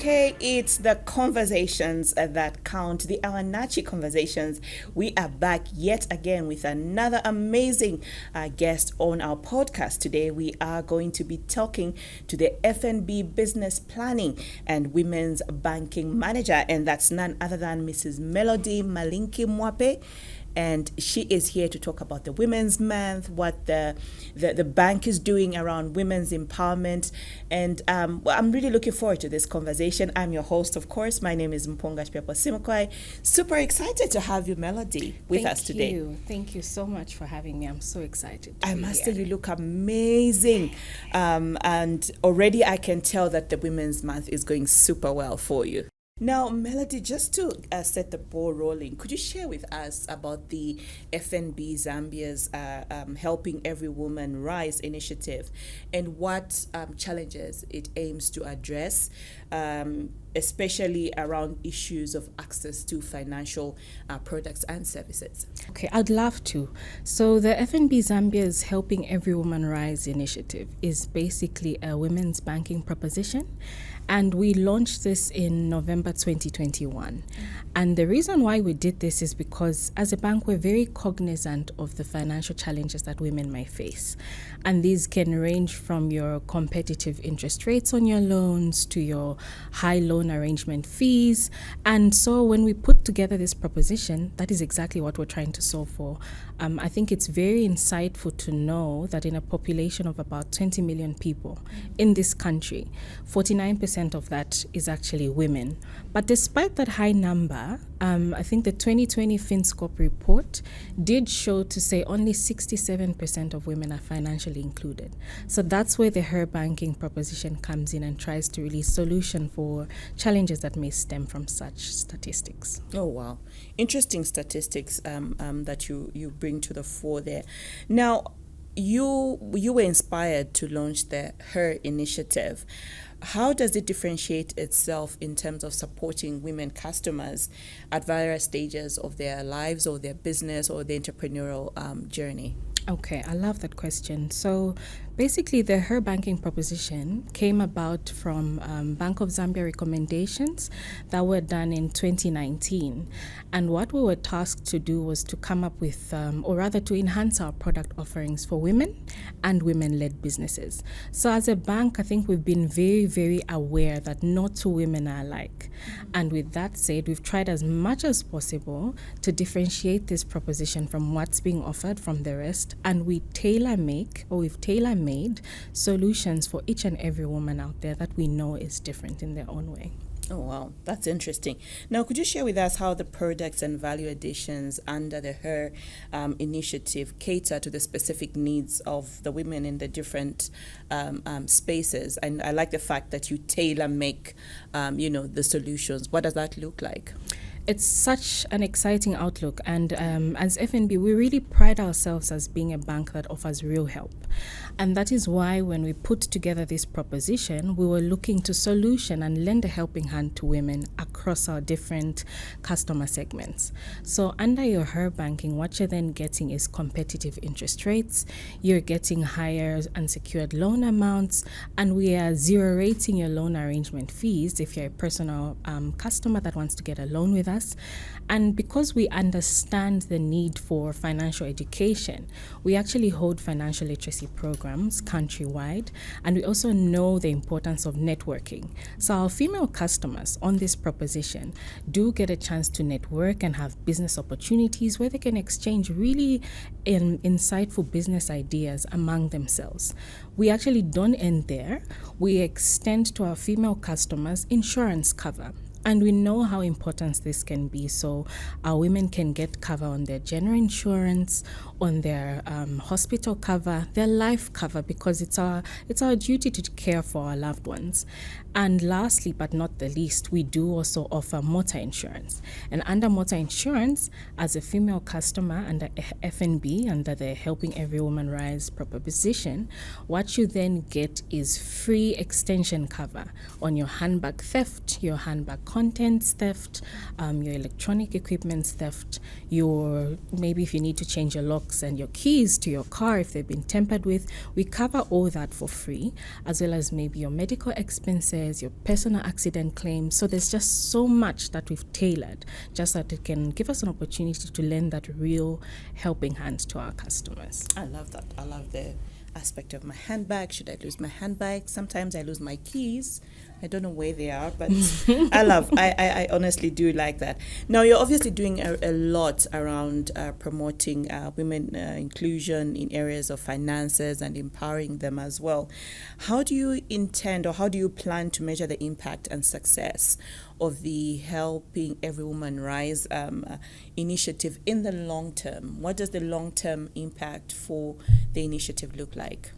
Okay, it's the conversations that count, the Awanachi Conversations. We are back yet again with another amazing guest on our podcast. Today, we are going to be talking to the FNB Business Planning and Women's Banking Manager, and that's none other than Mrs. Melody Malinki Mwape. And she is here to talk about the Women's Month, what the bank is doing around women's empowerment. And I'm really looking forward to this conversation. I'm your host, of course. My name is Mpunga Chipepo Simukwai. Super excited to have you, Melody, with us today. Thank you so much for having me. I'm so excited. I must say, you look amazing. And already I can tell that the Women's Month is going super well for you. Now, Melody, just to set the ball rolling, could you share with us about the FNB Zambias Helping Every Woman Rise initiative and what challenges it aims to address, especially around issues of access to financial products and services? Okay, I'd love to. So the FNB Zambia's Helping Every Woman Rise initiative is basically a women's banking proposition. And we launched this in November 2021. And the reason why we did this is because as a bank, we're very cognizant of the financial challenges that women may face. And these can range from your competitive interest rates on your loans to your high loan arrangement fees. And so when we put together this proposition, that is exactly what we're trying to solve for. I think it's very insightful to know that in a population of about 20 million people in this country, 49% of that is actually women. But despite that high number, I think the 2020 FinScope report did show to say only 67% of women are financially included. So that's where the Her Banking proposition comes in and tries to release solution for challenges that may stem from such statistics. Oh, wow. Interesting statistics that you bring to the fore there. Now, you were inspired to launch the Her initiative. How does it differentiate itself in terms of supporting women customers at various stages of their lives or their business or their entrepreneurial journey? Okay, I love that question. So basically, the Her Banking proposition came about from Bank of Zambia recommendations that were done in 2019. And what we were tasked to do was to come up with, or rather to enhance our product offerings for women and women-led businesses. So as a bank, I think we've been very, very aware that not two women are alike. And with that said, we've tried as much as possible to differentiate this proposition from what's being offered from the rest. And we've tailor-made solutions for each and every woman out there that we know is different in their own way. Oh, wow. That's interesting. Now, could you share with us how the products and value additions under the Her initiative cater to the specific needs of the women in the different spaces? And I like the fact that you tailor-make, the solutions. What does that look like? It's such an exciting outlook, and as FNB, we really pride ourselves as being a bank that offers real help. And that is why when we put together this proposition, we were looking to solution and lend a helping hand to women across our different customer segments. So under your Her Banking, what you're then getting is competitive interest rates, you're getting higher unsecured loan amounts, and we are zero rating your loan arrangement fees if you're a personal customer that wants to get a loan with us. And because we understand the need for financial education, we actually hold financial literacy programs countrywide, and we also know the importance of networking. So our female customers on this proposition do get a chance to network and have business opportunities where they can exchange really insightful business ideas among themselves. We actually don't end there. We extend to our female customers insurance cover. And we know how important this can be. So our women can get cover on their general insurance, on their hospital cover, their life cover, because it's our duty to care for our loved ones. And lastly, but not the least, we do also offer motor insurance. And under motor insurance, as a female customer under FNB, under the Helping Every Woman Rise proposition, what you then get is free extension cover on your handbag theft, your handbag contents theft, your electronic equipment theft, maybe if you need to change your locks and your keys to your car if they've been tampered with. We cover all that for free, as well as maybe your medical expenses, your personal accident claims. So there's just so much that we've tailored just that it can give us an opportunity to lend that real helping hand to our customers. I love that. I love the aspect of my handbag. Should I lose my handbag? Sometimes I lose my keys. I don't know where they are, but I honestly do like that. Now, you're obviously doing a lot around promoting women inclusion in areas of finances and empowering them as well. How do you intend, or how do you plan to measure the impact and success of the Helping Every Woman Rise initiative in the long term? What does the long-term impact for the initiative look like?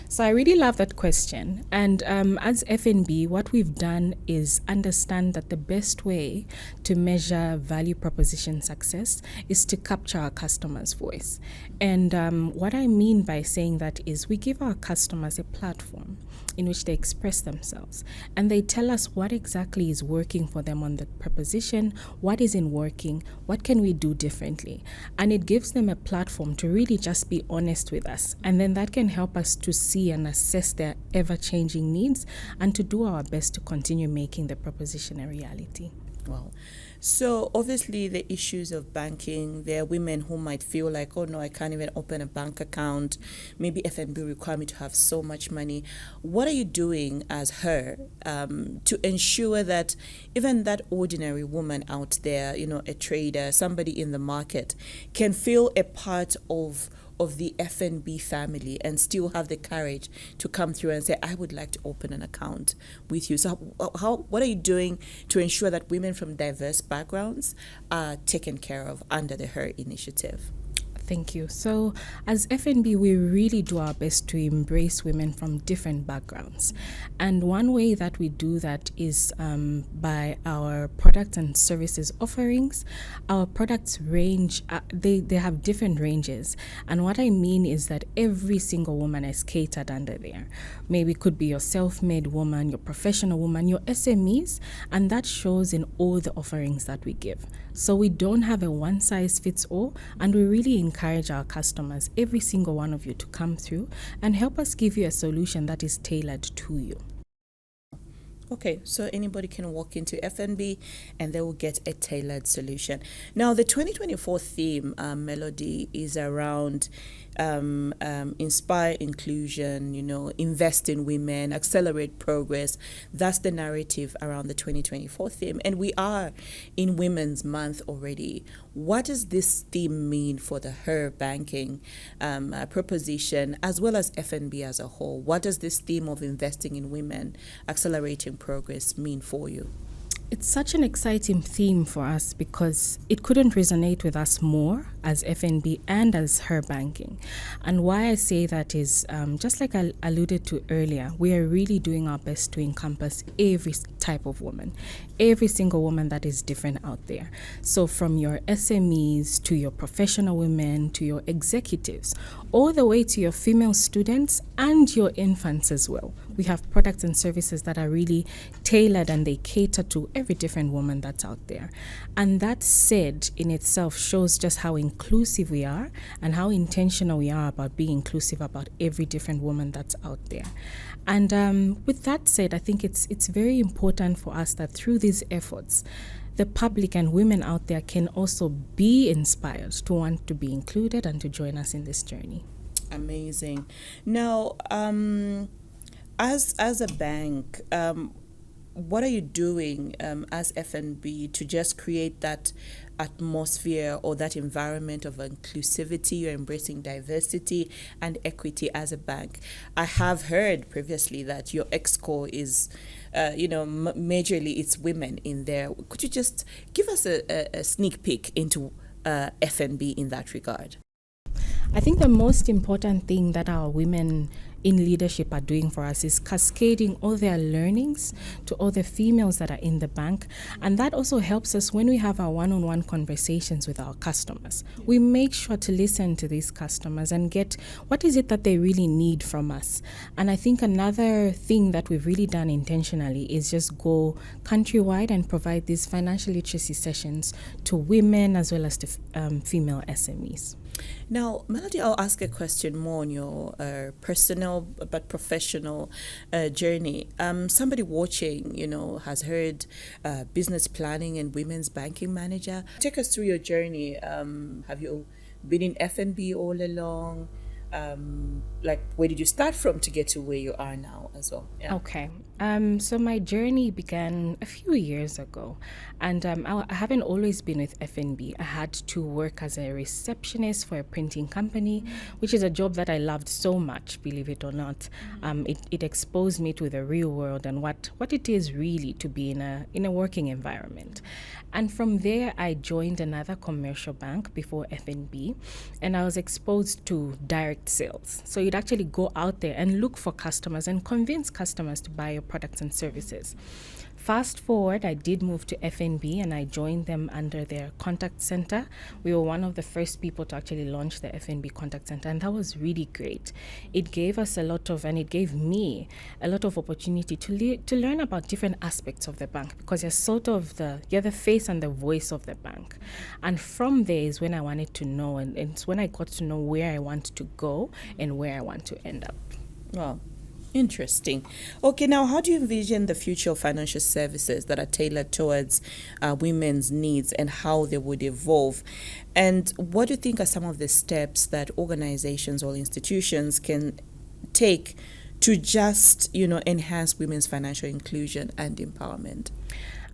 So I really love that question. And as FNB, what we've done is understand that the best way to measure value proposition success is to capture our customers' voice. And what I mean by saying that is we give our customers a platform in which they express themselves. And they tell us what exactly is working for them on the proposition, what isn't working, what can we do differently. And it gives them a platform to really just be honest with us. And then that can help us to see and assess their ever-changing needs and to do our best to continue making the proposition a reality. Wow. So obviously the issues of banking, there are women who might feel like, oh no, I can't even open a bank account. Maybe FNB require me to have so much money. What are you doing as her to ensure that even that ordinary woman out there, a trader, somebody in the market, can feel a part of the FNB family and still have the courage to come through and say, I would like to open an account with you? So what are you doing to ensure that women from diverse backgrounds are taken care of under the HER initiative? Thank you. So as FNB, we really do our best to embrace women from different backgrounds. And one way that we do that is by our product and services offerings. Our products range, they have different ranges. And what I mean is that every single woman is catered under there. Maybe it could be your self-made woman, your professional woman, your SMEs, and that shows in all the offerings that we give. So we don't have a one-size-fits-all, and we really encourage our customers, every single one of you, to come through and help us give you a solution that is tailored to you. Okay, so anybody can walk into FNB and they will get a tailored solution. Now, the 2024 theme, Melody, is around inspire inclusion, invest in women, accelerate progress. That's the narrative around the 2024 theme. And we are in Women's Month already. What does this theme mean for the HER banking proposition, as well as FNB as a whole? What does this theme of investing in women, accelerating progress mean for you? It's such an exciting theme for us because it couldn't resonate with us more as FNB and as HER banking. And why I say that is, just like I alluded to earlier, we are really doing our best to encompass every type of woman, every single woman that is different out there. So from your SMEs to your professional women to your executives, all the way to your female students and your infants as well. We have products and services that are really tailored and they cater to every different woman that's out there. And that said in itself shows just how inclusive we are and how intentional we are about being inclusive about every different woman that's out there. And with that said, I think it's very important for us that through these efforts, the public and women out there can also be inspired to want to be included and to join us in this journey. Amazing. Now, as a bank, what are you doing as FNB to just create that atmosphere or that environment of inclusivity? You're embracing diversity and equity as a bank. I have heard previously that your ExCo is, majorly it's women in there. Could you just give us a sneak peek into FNB in that regard? I think the most important thing that our women in leadership are doing for us is cascading all their learnings to all the females that are in the bank. And that also helps us when we have our one-on-one conversations with our customers. We make sure to listen to these customers and get what is it that they really need from us. And I think another thing that we've really done intentionally is just go countrywide and provide these financial literacy sessions to women as well as to female SMEs. Now, Melody, I'll ask a question more on your personal but professional journey. Somebody watching, has heard business planning and women's banking manager. Take us through your journey. Have you been in FNB all along? Where did you start from to get to where you are now as well? Yeah. Okay. So my journey began a few years ago, and I haven't always been with FNB. I had to work as a receptionist for a printing company, which is a job that I loved so much, believe it or not. It exposed me to the real world and what it is really to be in a working environment. And from there, I joined another commercial bank before FNB, and I was exposed to direct sales. So you'd actually go out there and look for customers and convince customers to buy your products and services. Fast forward, I did move to FNB and I joined them under their contact center. We were one of the first people to actually launch the FNB contact center, and that was really great. It gave us it gave me a lot of opportunity to learn about different aspects of the bank, because you're the face and the voice of the bank. And from there is when I wanted to know, and it's when I got to know where I want to go and where I want to end up. Wow. Interesting. Okay, now how do you envision the future of financial services that are tailored towards women's needs and how they would evolve? And what do you think are some of the steps that organizations or institutions can take to just, enhance women's financial inclusion and empowerment?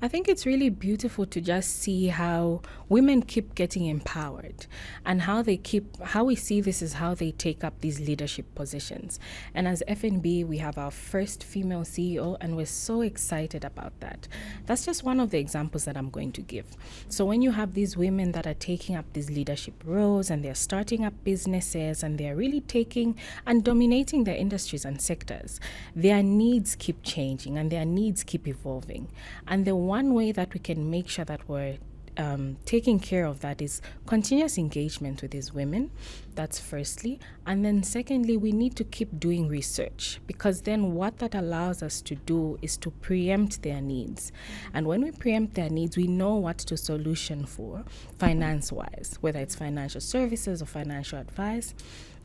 I think it's really beautiful to just see how women keep getting empowered and how we see this is how they take up these leadership positions. And as FNB, we have our first female CEO, and we're so excited about that. That's just one of the examples that I'm going to give. So when you have these women that are taking up these leadership roles and they're starting up businesses and they're really taking and dominating their industries and sectors, their needs keep changing and their needs keep evolving. And the one way that we can make sure that we're taking care of that is continuous engagement with these women. That's firstly. And then secondly, we need to keep doing research, because then what that allows us to do is to preempt their needs. And when we preempt their needs, we know what to solution for finance-wise, whether it's financial services or financial advice.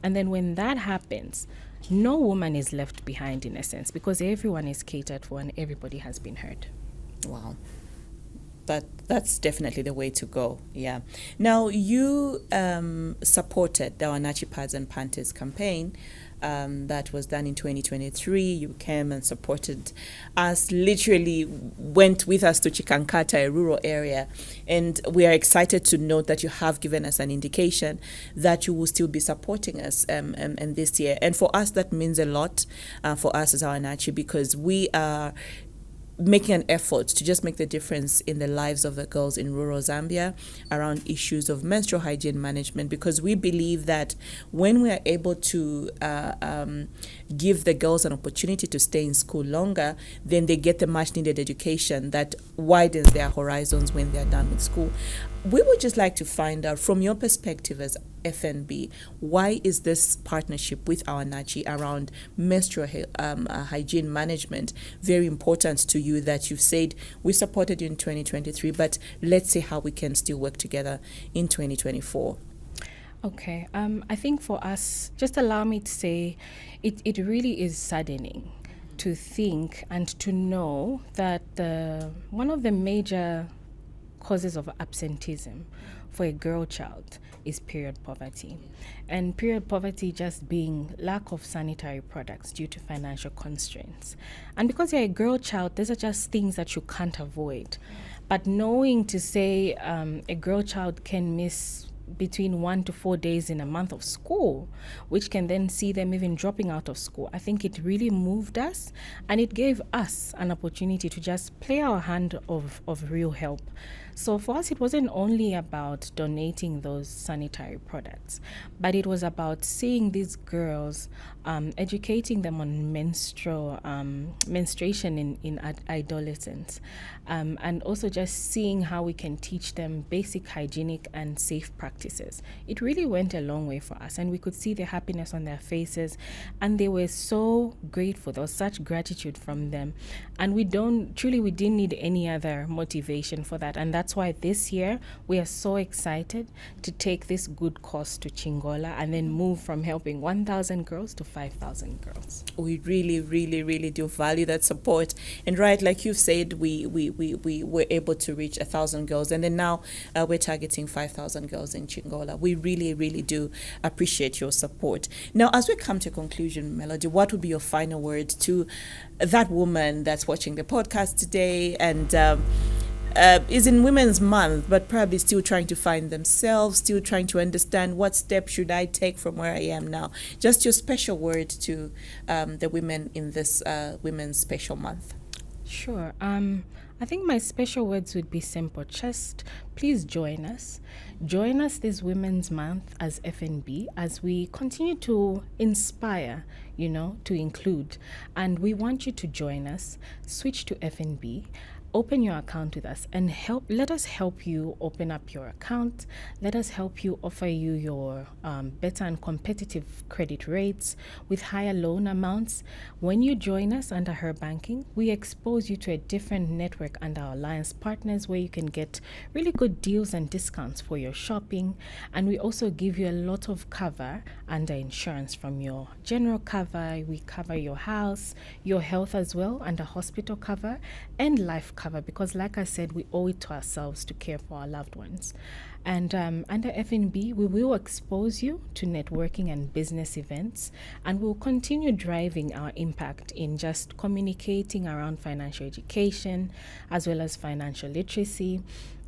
And then when that happens, no woman is left behind in a sense, because everyone is catered for and everybody has been heard. Wow. That's definitely the way to go. Yeah. Now, you supported the Awanachi Pads and Panties campaign that was done in 2023. You came and supported us, literally went with us to Chikankata, a rural area. And we are excited to note that you have given us an indication that you will still be supporting us and this year. And for us, that means a lot for us as Awanachi, because we are making an effort to just make the difference in the lives of the girls in rural Zambia around issues of menstrual hygiene management, because we believe that when we are able to give the girls an opportunity to stay in school longer, then they get the much needed education that widens their horizons when they are done with school. We would just like to find out, from your perspective as FNB, why is this partnership with Awanachi around menstrual hygiene management very important to you, that you've said we supported you in 2023, but let's see how we can still work together in 2024? Okay, I think for us, just allow me to say, it really is saddening to think and to know that one of the major causes of absenteeism for a girl child is period poverty. And period poverty just being lack of sanitary products due to financial constraints. And because you're a girl child, these are just things that you can't avoid. But knowing to say a girl child can miss between 1 to 4 days in a month of school, which can then see them even dropping out of school, I think it really moved us, and it gave us an opportunity to just play our hand of real help. So for us, it wasn't only about donating those sanitary products, but it was about seeing these girls, educating them on menstruation in adolescence, and also just seeing how we can teach them basic hygienic and safe practices. It really went a long way for us, and we could see the happiness on their faces, and they were so grateful. There was such gratitude from them, and we didn't need any other motivation for that. And that's why this year we are so excited to take this good cause to Chingola and then move from helping 1,000 girls to 5,000 girls. We really, really, really do value that support. And right, like you've said, we were able to reach 1,000 girls, and then now we're targeting 5,000 girls in Chingola. We really, really do appreciate your support. Now, as we come to conclusion, Melody, what would be your final word to that woman that's watching the podcast today and is in Women's Month, but probably still trying to find themselves, still trying to understand what step should I take from where I am now? Just your special word to the women in this Women's Special Month. Sure. I think my special words would be simple. Just please join us. Join us this Women's Month as FNB as we continue to inspire, to include. And we want you to join us. Switch to FNB. Open your account with us and let us help you open up your account. Let us help you offer you your better and competitive credit rates with higher loan amounts. When you join us under Her Banking, we expose you to a different network under our alliance partners where you can get really good deals and discounts for your shopping. And we also give you a lot of cover under insurance, from your general cover. We cover your house, your health as well under hospital cover and life cover, because like I said, we owe it to ourselves to care for our loved ones. And under FNB, we will expose you to networking and business events, and we'll continue driving our impact in just communicating around financial education as well as financial literacy.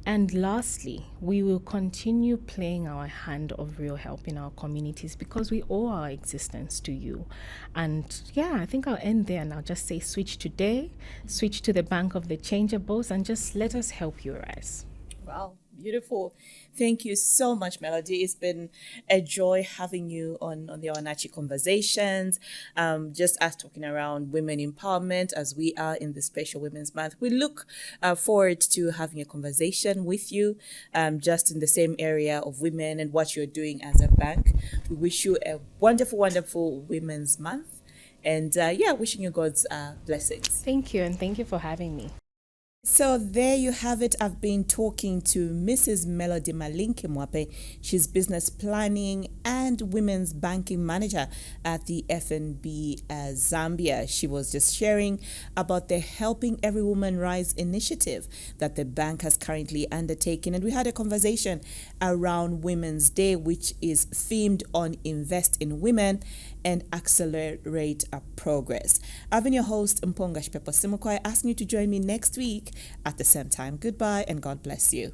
And lastly, we will continue playing our hand of real help in our communities because we owe our existence to you. And I think I'll end there and I'll just say switch today, switch to the bank of the changeables, and just let us help you rise. Wow, beautiful. Thank you so much, Melody. It's been a joy having you on the Awanachi Conversations. Just us talking around women empowerment as we are in the special Women's Month. We look forward to having a conversation with you just in the same area of women and what you're doing as a bank. We wish you a wonderful, wonderful Women's Month. And wishing you God's blessings. Thank you, and thank you for having me. So there you have it. I've been talking to Mrs. Melody Malinki Mwape. She's business planning and women's banking manager at the FNB Zambia. She was just sharing about the Helping Every Woman Rise initiative that the bank has currently undertaken. And we had a conversation around Women's Day, which is themed on Invest in Women and Accelerate Progress. I've been your host, Mpunga Chipepo Simukwai, asking you to join me next week at the same time. Goodbye and God bless you.